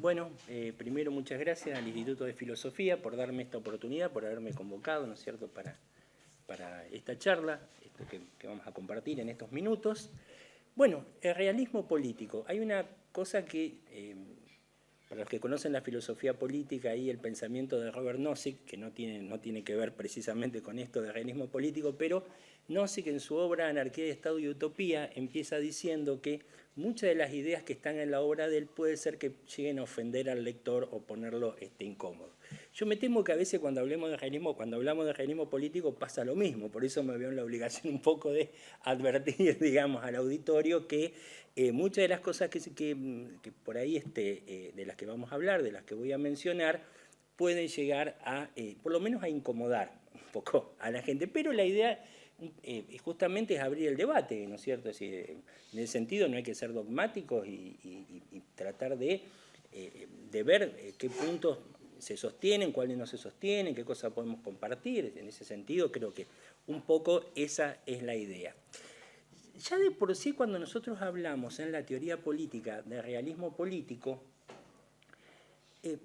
Bueno, primero muchas gracias al Instituto de Filosofía por darme esta oportunidad, por haberme convocado, ¿no es cierto?, para esta charla, esto que vamos a compartir en estos minutos. Bueno, el realismo político. Hay una cosa que, para los que conocen la filosofía política y el pensamiento de Robert Nozick, que no tiene que ver precisamente con esto de realismo político, pero Nozick en su obra Anarquía de Estado y Utopía empieza diciendo que muchas de las ideas que están en la obra de él puede ser que lleguen a ofender al lector o ponerlo incómodo. Yo me temo que a veces cuando hablamos de realismo político pasa lo mismo, por eso me veo en la obligación un poco de advertir, digamos, al auditorio que muchas de las cosas que por ahí de las que vamos a hablar, de las que voy a mencionar, pueden llegar a, por lo menos a incomodar un poco a la gente, pero la idea justamente es abrir el debate, ¿no es cierto? Es decir, en ese sentido no hay que ser dogmáticos y tratar de ver qué puntos se sostienen, cuáles no se sostienen, qué cosas podemos compartir. En ese sentido creo que un poco esa es la idea. Ya de por sí cuando nosotros hablamos en la teoría política de realismo político,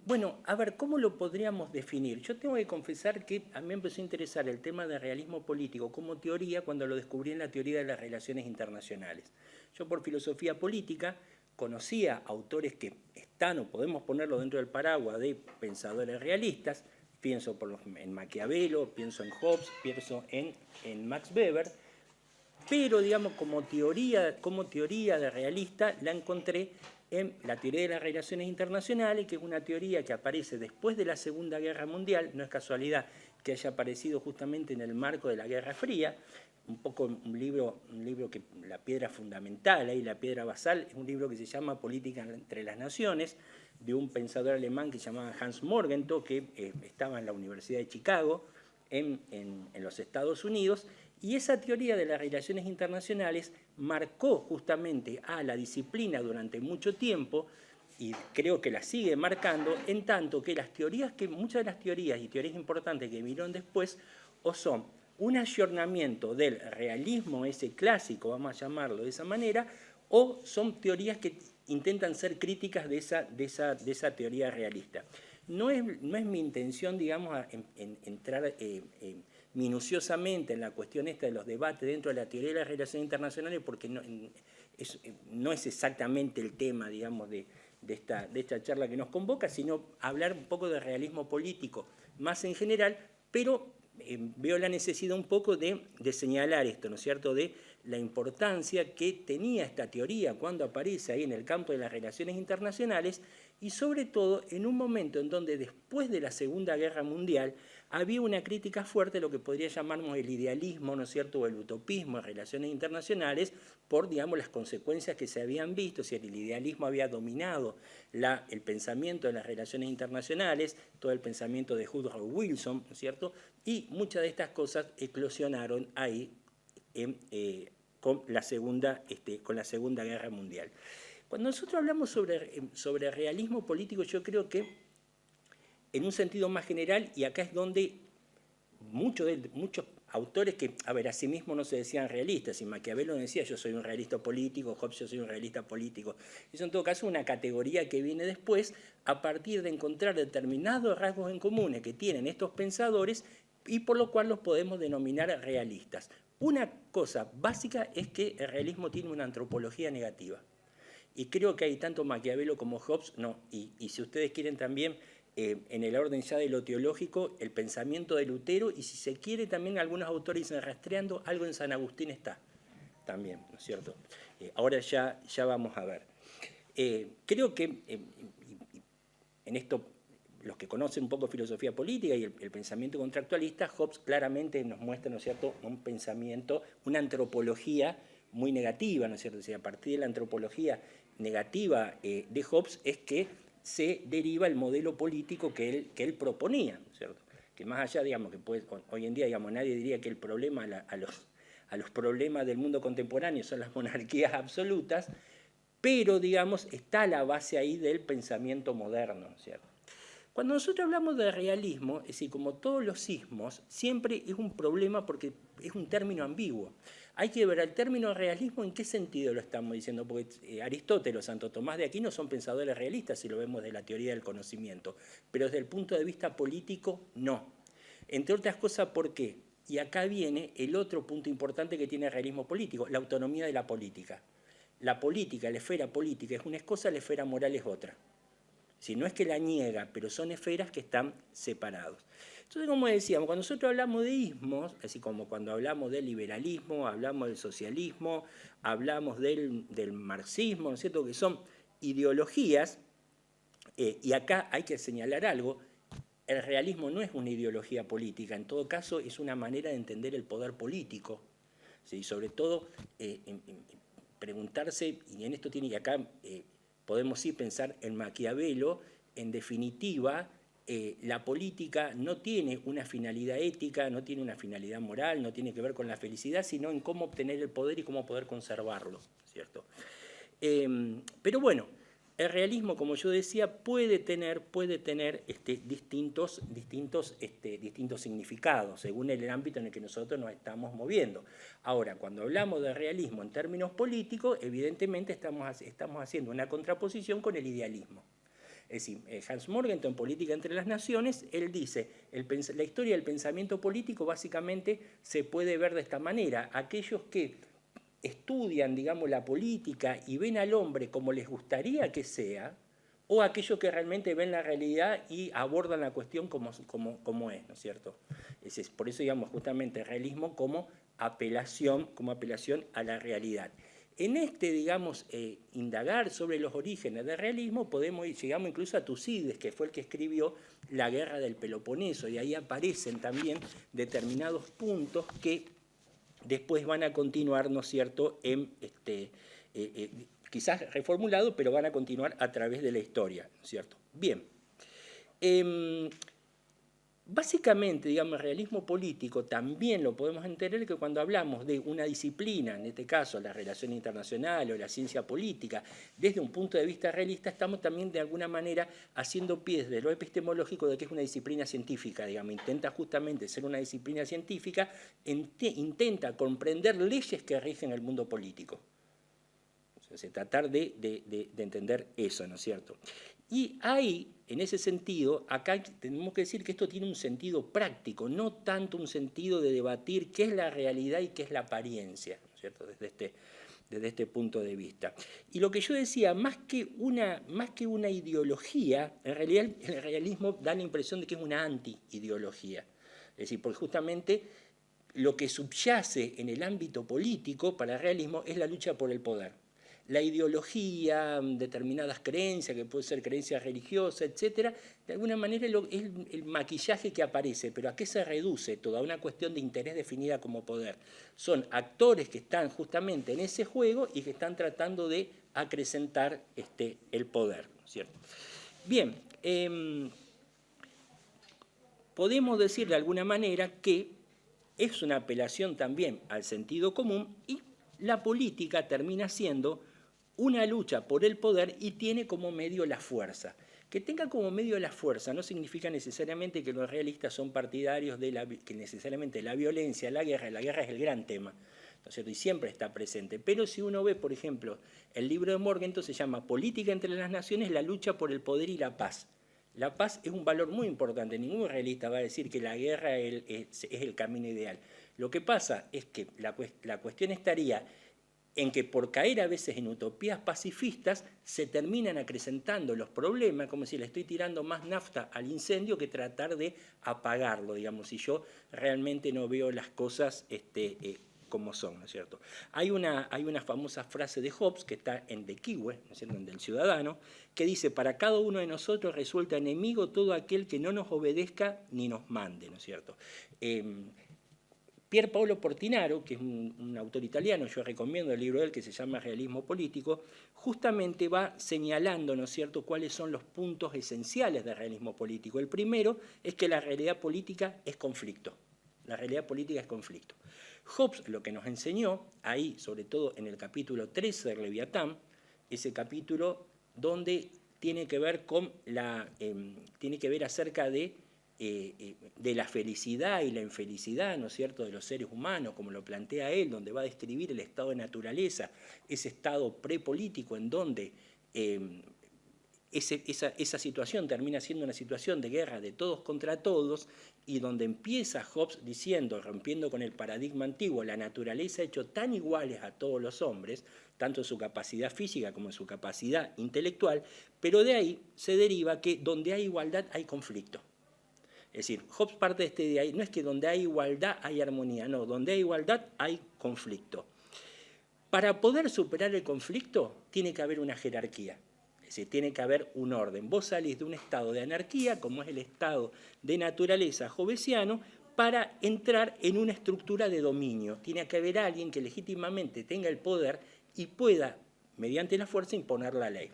bueno, a ver, ¿cómo lo podríamos definir? Yo tengo que confesar que a mí me empezó a interesar el tema de realismo político como teoría cuando lo descubrí en la teoría de las relaciones internacionales. Yo por filosofía política conocía autores que están, o podemos ponerlo dentro del paraguas de pensadores realistas, pienso en Maquiavelo, pienso en Hobbes, pienso en Max Weber, pero digamos como teoría de realista la encontré en la teoría de las relaciones internacionales, que es una teoría que aparece después de la Segunda Guerra Mundial, no es casualidad que haya aparecido justamente en el marco de la Guerra Fría, un poco un libro que la piedra fundamental, ahí la piedra basal, es un libro que se llama Política entre las Naciones, de un pensador alemán que se llamaba Hans Morgenthau, que estaba en la Universidad de Chicago, en los Estados Unidos, y esa teoría de las relaciones internacionales marcó justamente a la disciplina durante mucho tiempo, y creo que la sigue marcando, en tanto que muchas de las teorías y teorías importantes que vinieron después, o son un ayornamiento del realismo ese clásico, vamos a llamarlo de esa manera, o son teorías que intentan ser críticas de esa teoría realista. No es mi intención, digamos, entrar minuciosamente en la cuestión esta de los debates dentro de la teoría de las relaciones internacionales, porque no es exactamente el tema, digamos, de esta charla que nos convoca, sino hablar un poco de realismo político más en general, pero veo la necesidad un poco de señalar esto, ¿no es cierto?, de la importancia que tenía esta teoría cuando aparece ahí en el campo de las relaciones internacionales, y sobre todo en un momento en donde después de la Segunda Guerra Mundial había una crítica fuerte a lo que podría llamarnos el idealismo, ¿no es cierto?, o el utopismo en relaciones internacionales, por, digamos, las consecuencias que se habían visto. Si el idealismo había dominado el pensamiento de las relaciones internacionales, todo el pensamiento de Woodrow Wilson, ¿no es cierto?, y muchas de estas cosas eclosionaron ahí con la Segunda Guerra Mundial. Cuando nosotros hablamos sobre realismo político, yo creo que en un sentido más general, y acá es donde muchos autores que, a ver, a sí mismos no se decían realistas, y Maquiavelo decía yo soy un realista político, Hobbes yo soy un realista político. Eso en todo caso es una categoría que viene después a partir de encontrar determinados rasgos en comunes que tienen estos pensadores y por lo cual los podemos denominar realistas. Una cosa básica es que el realismo tiene una antropología negativa. Y creo que hay tanto Maquiavelo como Hobbes, no, y si ustedes quieren también, en el orden ya de lo teológico, el pensamiento de Lutero, y si se quiere también algunos autores dicen rastreando, algo en San Agustín está también, ¿no es cierto? Ahora ya vamos a ver. Creo que en esto, los que conocen un poco filosofía política y el pensamiento contractualista, Hobbes claramente nos muestra, ¿no es cierto?, un pensamiento, una antropología muy negativa, ¿no es cierto? O sea, a partir de la antropología negativa de Hobbes es que se deriva el modelo político que él proponía, ¿no es cierto? Que más allá, digamos, que hoy en día, digamos, nadie diría que el problema a los problemas del mundo contemporáneo son las monarquías absolutas, pero, digamos, está la base ahí del pensamiento moderno, ¿no es cierto? Cuando nosotros hablamos de realismo, es decir, como todos los sismos, siempre es un problema porque es un término ambiguo. Hay que ver el término realismo en qué sentido lo estamos diciendo, porque Aristóteles o Santo Tomás de Aquino son pensadores realistas si lo vemos de la teoría del conocimiento, pero desde el punto de vista político, no. Entre otras cosas, ¿por qué? Y acá viene el otro punto importante que tiene el realismo político, la autonomía de la política. La política, la esfera política es una cosa, la esfera moral es otra. Si no es que la niega, pero son esferas que están separados. Entonces, como decíamos, cuando nosotros hablamos de ismos, así como cuando hablamos del liberalismo, hablamos del socialismo, hablamos del marxismo, ¿no es cierto?, que son ideologías, y acá hay que señalar algo, el realismo no es una ideología política, en todo caso es una manera de entender el poder político, ¿sí? Sobre todo preguntarse, y en esto tiene, y acá podemos sí pensar en Maquiavelo, en definitiva, la política no tiene una finalidad ética, no tiene una finalidad moral, no tiene que ver con la felicidad, sino en cómo obtener el poder y cómo poder conservarlo, ¿cierto? Pero bueno, el realismo, como yo decía, puede tener distintos significados, según el ámbito en el que nosotros nos estamos moviendo. Ahora, cuando hablamos de realismo en términos políticos, evidentemente estamos haciendo una contraposición con el idealismo. Es decir, Hans Morgenthau en Política entre las Naciones, él dice, la historia del pensamiento político básicamente se puede ver de esta manera. Aquellos que estudian, digamos, la política y ven al hombre como les gustaría que sea, o aquellos que realmente ven la realidad y abordan la cuestión como es, ¿no es cierto? Por eso, digamos, justamente el realismo como apelación a la realidad. En digamos, indagar sobre los orígenes del realismo, llegamos incluso a Tucídides, que fue el que escribió La Guerra del Peloponeso, y ahí aparecen también determinados puntos que después van a continuar, ¿no es cierto?, quizás reformulado, pero van a continuar a través de la historia, ¿no es cierto? Bien. Básicamente, digamos, el realismo político también lo podemos entender que cuando hablamos de una disciplina, en este caso la relación internacional o la ciencia política, desde un punto de vista realista, estamos también de alguna manera haciendo pie de lo epistemológico de que es una disciplina científica, digamos, intenta justamente ser una disciplina científica, intenta comprender leyes que rigen el mundo político. O sea, tratar de entender eso, ¿no es cierto? Y ahí, en ese sentido, acá tenemos que decir que esto tiene un sentido práctico, no tanto un sentido de debatir qué es la realidad y qué es la apariencia, ¿no es cierto?, desde este punto de vista. Y lo que yo decía, más que una ideología, en realidad el realismo da la impresión de que es una anti-ideología. Es decir, porque justamente lo que subyace en el ámbito político para el realismo es la lucha por el poder. La ideología, determinadas creencias, que puede ser creencias religiosas, etcétera, de alguna manera es el maquillaje que aparece, pero ¿a qué se reduce? Toda una cuestión de interés definida como poder. Son actores que están justamente en ese juego y que están tratando de acrecentar el poder, ¿cierto? Bien, podemos decir de alguna manera que es una apelación también al sentido común y la política termina siendo una lucha por el poder y tiene como medio la fuerza. Que tenga como medio la fuerza no significa necesariamente que los realistas son partidarios de que necesariamente la violencia, la guerra es el gran tema, ¿no es cierto? Y siempre está presente. Pero si uno ve, por ejemplo, el libro de Morgenthau se llama Política entre las Naciones, la lucha por el poder y la paz. La paz es un valor muy importante. Ningún realista va a decir que la guerra es el camino ideal. Lo que pasa es que la cuestión estaría en que por caer a veces en utopías pacifistas se terminan acrecentando los problemas, como si le estoy tirando más nafta al incendio que tratar de apagarlo, digamos, si yo realmente no veo las cosas como son, ¿no es cierto? Hay una famosa frase de Hobbes que está en De Quoque, ¿no es cierto?, en Del Ciudadano, que dice, para cada uno de nosotros resulta enemigo todo aquel que no nos obedezca ni nos mande, ¿no es cierto? Pier Paolo Portinaro, que es un autor italiano, yo recomiendo el libro de él que se llama Realismo Político, justamente va señalando, ¿no es cierto?, cuáles son los puntos esenciales del realismo político. El primero es que la realidad política es conflicto. La realidad política es conflicto. Hobbes lo que nos enseñó, ahí, sobre todo en el capítulo 13 del Leviatán, ese capítulo donde tiene que ver acerca de de la felicidad y la infelicidad, ¿no es cierto?, de los seres humanos, como lo plantea él, donde va a describir el estado de naturaleza, ese estado prepolítico en donde esa situación termina siendo una situación de guerra de todos contra todos, y donde empieza Hobbes diciendo, rompiendo con el paradigma antiguo, la naturaleza ha hecho tan iguales a todos los hombres, tanto en su capacidad física como en su capacidad intelectual, pero de ahí se deriva que donde hay igualdad hay conflicto. Es decir, Hobbes parte de ahí, no es que donde hay igualdad hay armonía, no, donde hay igualdad hay conflicto. Para poder superar el conflicto tiene que haber una jerarquía. Es decir, tiene que haber un orden. Vos salís de un estado de anarquía, como es el estado de naturaleza hobbesiano, para entrar en una estructura de dominio. Tiene que haber alguien que legítimamente tenga el poder y pueda, mediante la fuerza, imponer la ley.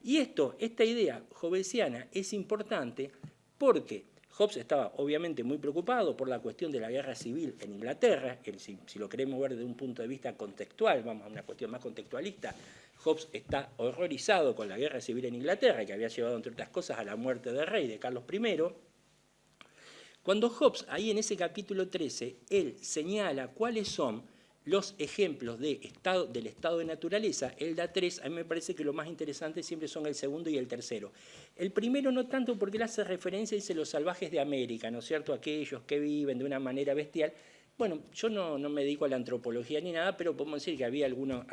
Y esta idea hobbesiana es importante porque Hobbes estaba obviamente muy preocupado por la cuestión de la guerra civil en Inglaterra. Si lo queremos ver desde un punto de vista contextual, vamos a una cuestión más contextualista, Hobbes está horrorizado con la guerra civil en Inglaterra, que había llevado, entre otras cosas, a la muerte del rey, de Carlos I. Cuando Hobbes, ahí en ese capítulo 13, él señala cuáles son los ejemplos del estado de naturaleza, él da 3, a mí me parece que lo más interesante siempre son el segundo y el tercero. El primero no tanto porque él hace referencia, dice, los salvajes de América, ¿no es cierto?, aquellos que viven de una manera bestial. Bueno, yo no me dedico a la antropología ni nada, pero podemos decir que había algunos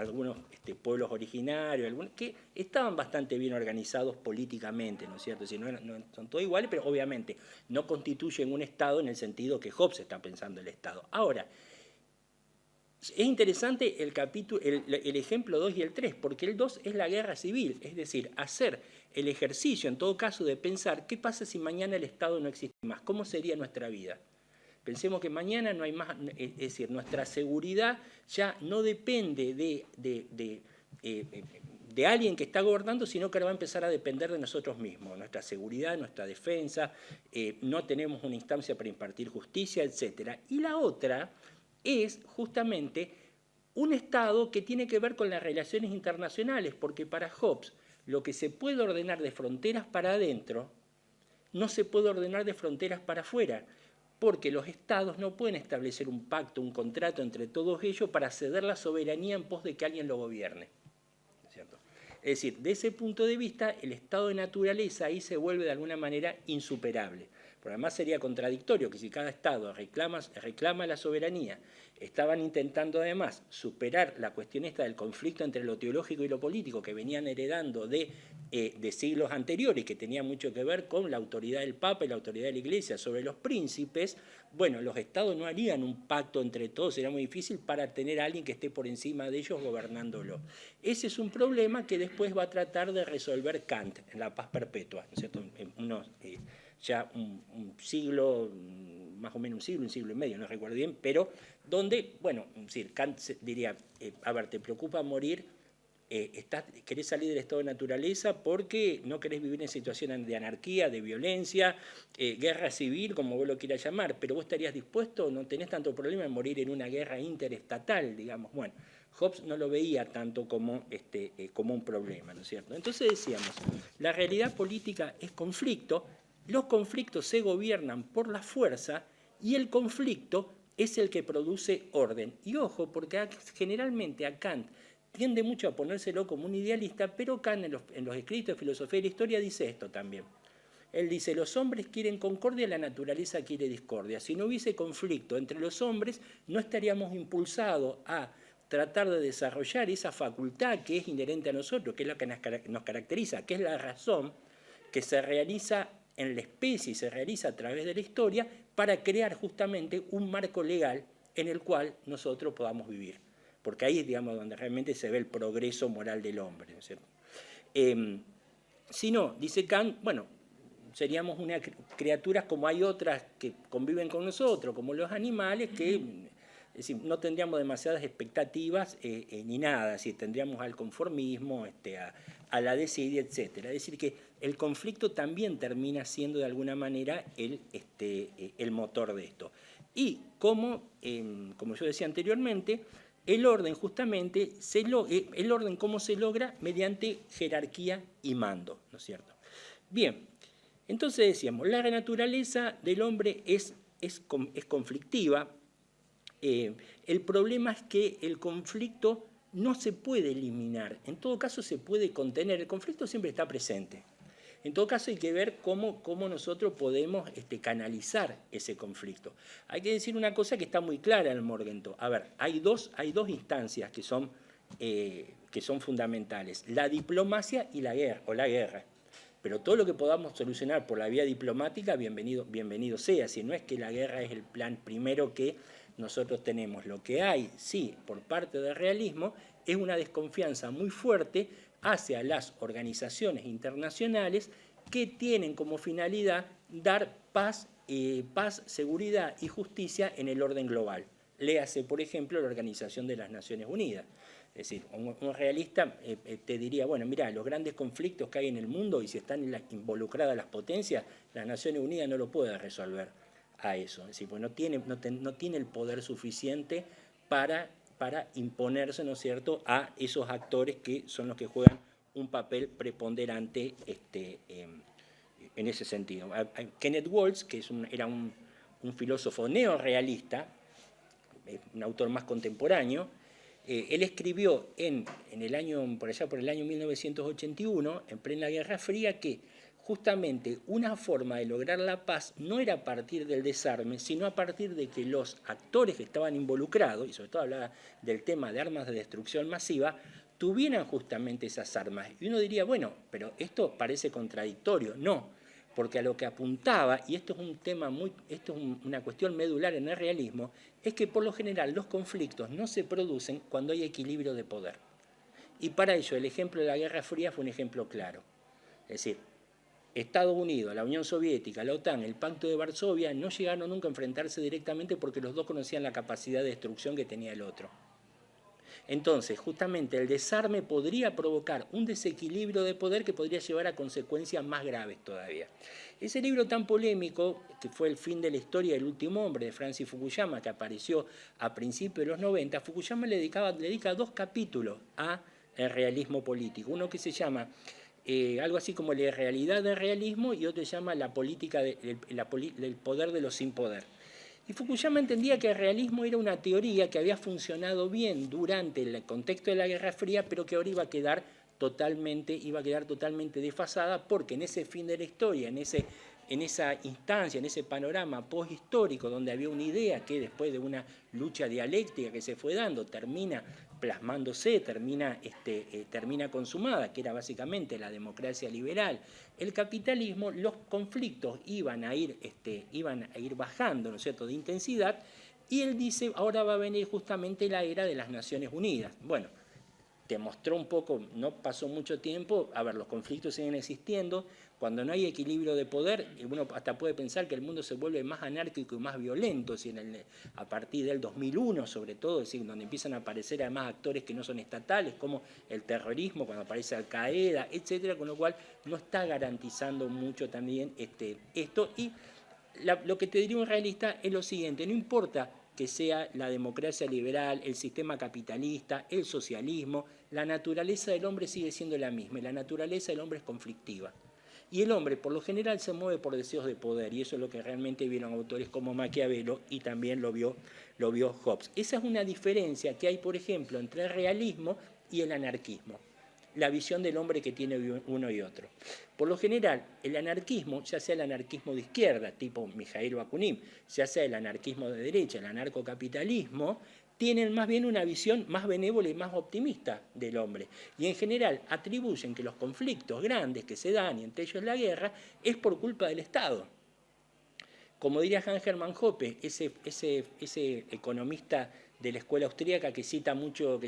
pueblos originarios que estaban bastante bien organizados políticamente, ¿no es cierto? Si no son todos iguales, pero obviamente no constituyen un Estado en el sentido que Hobbes está pensando el Estado. Ahora, es interesante el ejemplo 2 y el 3, porque el 2 es la guerra civil, es decir, hacer el ejercicio, en todo caso, de pensar qué pasa si mañana el Estado no existe más, cómo sería nuestra vida. Pensemos que mañana no hay más, es decir, nuestra seguridad ya no depende de alguien que está gobernando, sino que ahora va a empezar a depender de nosotros mismos, nuestra seguridad, nuestra defensa, no tenemos una instancia para impartir justicia, etc. Y la otra es justamente un Estado que tiene que ver con las relaciones internacionales, porque para Hobbes lo que se puede ordenar de fronteras para adentro no se puede ordenar de fronteras para afuera, porque los Estados no pueden establecer un pacto, un contrato entre todos ellos para ceder la soberanía en pos de que alguien lo gobierne. ¿Cierto? Es decir, de ese punto de vista, el estado de naturaleza ahí se vuelve de alguna manera insuperable. Pero además sería contradictorio que si cada Estado reclama la soberanía, estaban intentando además superar la cuestión esta del conflicto entre lo teológico y lo político que venían heredando de siglos anteriores, que tenía mucho que ver con la autoridad del Papa y la autoridad de la Iglesia sobre los príncipes. Bueno, los Estados no harían un pacto entre todos, sería muy difícil para tener a alguien que esté por encima de ellos gobernándolo. Ese es un problema que después va a tratar de resolver Kant en La Paz Perpetua, ¿no es cierto? Ya un siglo, más o menos un siglo y medio, no recuerdo bien, pero donde, bueno, Kant diría, a ver, te preocupa morir, querés salir del estado de naturaleza porque no querés vivir en situaciones de anarquía, de violencia, guerra civil, como vos lo quieras llamar, pero vos estarías dispuesto, no tenés tanto problema en morir en una guerra interestatal, digamos. Bueno, Hobbes no lo veía tanto como un problema, ¿no es cierto? Entonces decíamos, la realidad política es conflicto, los conflictos se gobiernan por la fuerza y el conflicto es el que produce orden. Y ojo, porque generalmente a Kant tiende mucho a ponérselo como un idealista, pero Kant en los escritos de filosofía y la historia dice esto también. Él dice, los hombres quieren concordia, la naturaleza quiere discordia. Si no hubiese conflicto entre los hombres, no estaríamos impulsados a tratar de desarrollar esa facultad que es inherente a nosotros, que es la que nos caracteriza, que es la razón que se realiza en la especie y se realiza a través de la historia para crear justamente un marco legal en el cual nosotros podamos vivir. Porque ahí es, digamos, donde realmente se ve el progreso moral del hombre, ¿no es cierto? Si no, dice Kant, bueno, seríamos unas criaturas como hay otras que conviven con nosotros, como los animales, que es decir, no tendríamos demasiadas expectativas ni nada, es decir, tendríamos al conformismo, a la desidia, etc. Es decir, que el conflicto también termina siendo de alguna manera el motor de esto. Y como yo decía anteriormente, el orden justamente, el orden cómo se logra mediante jerarquía y mando, ¿no es cierto? Bien, Entonces decíamos, la naturaleza del hombre es conflictiva. El problema es que el conflicto no se puede eliminar, en todo caso se puede contener, el conflicto siempre está presente. En todo caso hay que ver cómo nosotros podemos canalizar ese conflicto. Hay que decir una cosa que está muy clara en el Morgenthau. A ver, hay dos instancias que son fundamentales, la diplomacia y la guerra. Pero todo lo que podamos solucionar por la vía diplomática, bienvenido sea. Si no es que la guerra es el plan primero que nosotros tenemos. Lo que hay, sí, por parte del realismo, es una desconfianza muy fuerte hacia las organizaciones internacionales que tienen como finalidad dar paz, seguridad y justicia en el orden global. Léase, por ejemplo, la Organización de las Naciones Unidas. Es decir, un realista te diría, bueno, mira, los grandes conflictos que hay en el mundo y si están involucradas las potencias, las Naciones Unidas no lo puede resolver a eso. Es decir, pues no tiene el poder suficiente para imponerse, ¿no es cierto?, a esos actores que son los que juegan un papel preponderante en ese sentido. Kenneth Waltz, que era un filósofo neorrealista, un autor más contemporáneo, él escribió por allá por el año 1981, en plena Guerra Fría, que justamente una forma de lograr la paz no era a partir del desarme, sino a partir de que los actores que estaban involucrados, y sobre todo hablaba del tema de armas de destrucción masiva, tuvieran justamente esas armas. Y uno diría, bueno, pero esto parece contradictorio. No, porque a lo que apuntaba, y esto es una cuestión medular en el realismo, es que por lo general los conflictos no se producen cuando hay equilibrio de poder. Y para ello el ejemplo de la Guerra Fría fue un ejemplo claro. Es decir, Estados Unidos, la Unión Soviética, la OTAN, el Pacto de Varsovia no llegaron nunca a enfrentarse directamente porque los dos conocían la capacidad de destrucción que tenía el otro. Entonces, justamente el desarme podría provocar un desequilibrio de poder que podría llevar a consecuencias más graves todavía. Ese libro tan polémico, que fue El fin de la historia del último hombre, de Francis Fukuyama, que apareció a principios de los 90, Fukuyama le dedica 2 capítulos al realismo político. Uno que se llama algo así como la realidad del realismo y otro se llama la política del poder de los sin poder. Y Fukuyama entendía que el realismo era una teoría que había funcionado bien durante el contexto de la Guerra Fría, pero que ahora iba a quedar totalmente desfasada, porque en ese fin de la historia, en esa instancia, en ese panorama posthistórico donde había una idea que después de una lucha dialéctica que se fue dando termina plasmándose, termina consumada, que era básicamente la democracia liberal, el capitalismo, los conflictos iban a ir bajando, ¿no es cierto?, de intensidad, y él dice, ahora va a venir justamente la era de las Naciones Unidas. Bueno, te mostró un poco, no pasó mucho tiempo, a ver, los conflictos siguen existiendo, cuando no hay equilibrio de poder, uno hasta puede pensar que el mundo se vuelve más anárquico y más violento, a partir del 2001 sobre todo, es decir, donde empiezan a aparecer además actores que no son estatales, como el terrorismo, cuando aparece Al Qaeda, etcétera, con lo cual no está garantizando mucho también esto. Y lo que te diría un realista es lo siguiente, no importa que sea la democracia liberal, el sistema capitalista, el socialismo, la naturaleza del hombre sigue siendo la misma, y la naturaleza del hombre es conflictiva. Y el hombre, por lo general, se mueve por deseos de poder, y eso es lo que realmente vieron autores como Maquiavelo, y también lo vio Hobbes. Esa es una diferencia que hay, por ejemplo, entre el realismo y el anarquismo, la visión del hombre que tiene uno y otro. Por lo general, el anarquismo, ya sea el anarquismo de izquierda, tipo Mijail Bakunin, ya sea el anarquismo de derecha, el anarcocapitalismo, tienen más bien una visión más benévola y más optimista del hombre. Y en general atribuyen que los conflictos grandes que se dan, y entre ellos la guerra, es por culpa del Estado. Como diría Hans Hermann Hoppe, ese economista de la escuela austríaca que cita mucho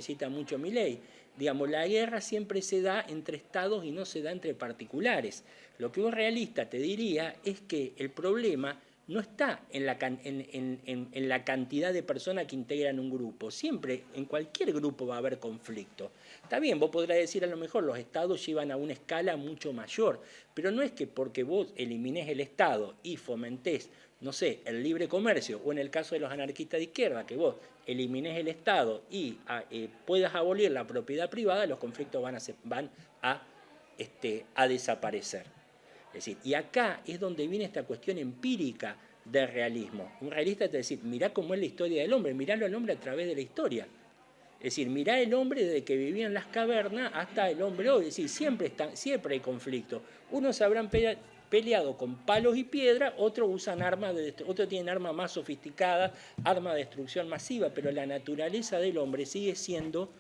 Milley, digamos, la guerra siempre se da entre estados y no se da entre particulares. Lo que un realista te diría es que el problema no está en la cantidad de personas que integran un grupo. Siempre, en cualquier grupo va a haber conflicto. Está bien, vos podrás decir a lo mejor los estados llevan a una escala mucho mayor, pero no es que porque vos elimines el estado y fomentés, no sé, el libre comercio, o en el caso de los anarquistas de izquierda, que vos elimines el estado y puedas abolir la propiedad privada, los conflictos van a desaparecer. Es decir, y acá es donde viene esta cuestión empírica del realismo. Un realista es decir, mirá cómo es la historia del hombre, miralo al hombre a través de la historia. Es decir, mirá el hombre desde que vivía en las cavernas hasta el hombre hoy. Es decir, siempre hay conflicto. Unos habrán peleado con palos y piedra, otros usan otros tienen armas más sofisticadas, armas de destrucción masiva, pero la naturaleza del hombre sigue siendo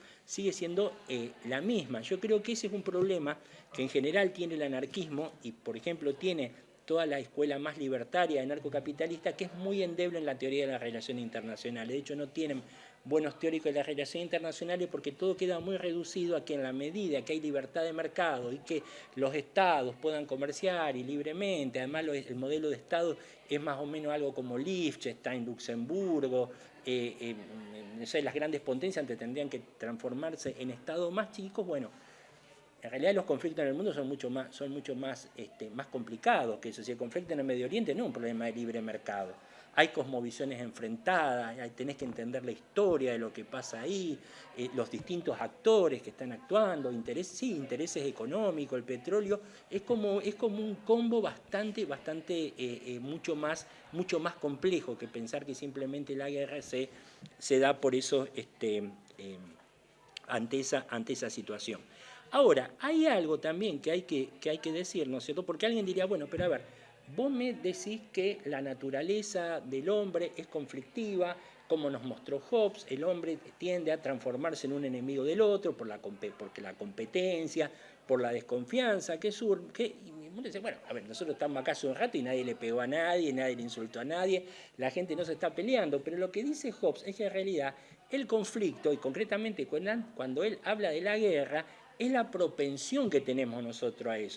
la misma. Yo creo que ese es un problema que en general tiene el anarquismo y, por ejemplo, tiene toda la escuela más libertaria anarcocapitalista, que es muy endeble en la teoría de las relaciones internacionales. De hecho, no tienen buenos teóricos de las relaciones internacionales porque todo queda muy reducido a que en la medida que hay libertad de mercado y que los estados puedan comerciar y libremente, además el modelo de estado es más o menos algo como Liechtenstein, Luxemburgo, no sé, las grandes potencias tendrían que transformarse en estados más chicos. Bueno, en realidad los conflictos en el mundo son mucho más complicados que eso. Si el conflicto en el Medio Oriente no es un problema de libre mercado. Hay cosmovisiones enfrentadas, tenés que entender la historia de lo que pasa ahí, los distintos actores que están actuando, intereses económicos, el petróleo, es como un combo mucho más complejo que pensar que simplemente la guerra se da por eso ante esa situación. Ahora, hay algo también que hay que decir, ¿no es cierto? Porque alguien diría, bueno, pero a ver, vos me decís que la naturaleza del hombre es conflictiva, como nos mostró Hobbes, el hombre tiende a transformarse en un enemigo del otro porque la competencia, por la desconfianza y uno dice, bueno, a ver, nosotros estamos acá hace un rato y nadie le pegó a nadie, nadie le insultó a nadie, la gente no se está peleando, pero lo que dice Hobbes es que en realidad el conflicto, y concretamente cuando él habla de la guerra, es la propensión que tenemos nosotros a eso.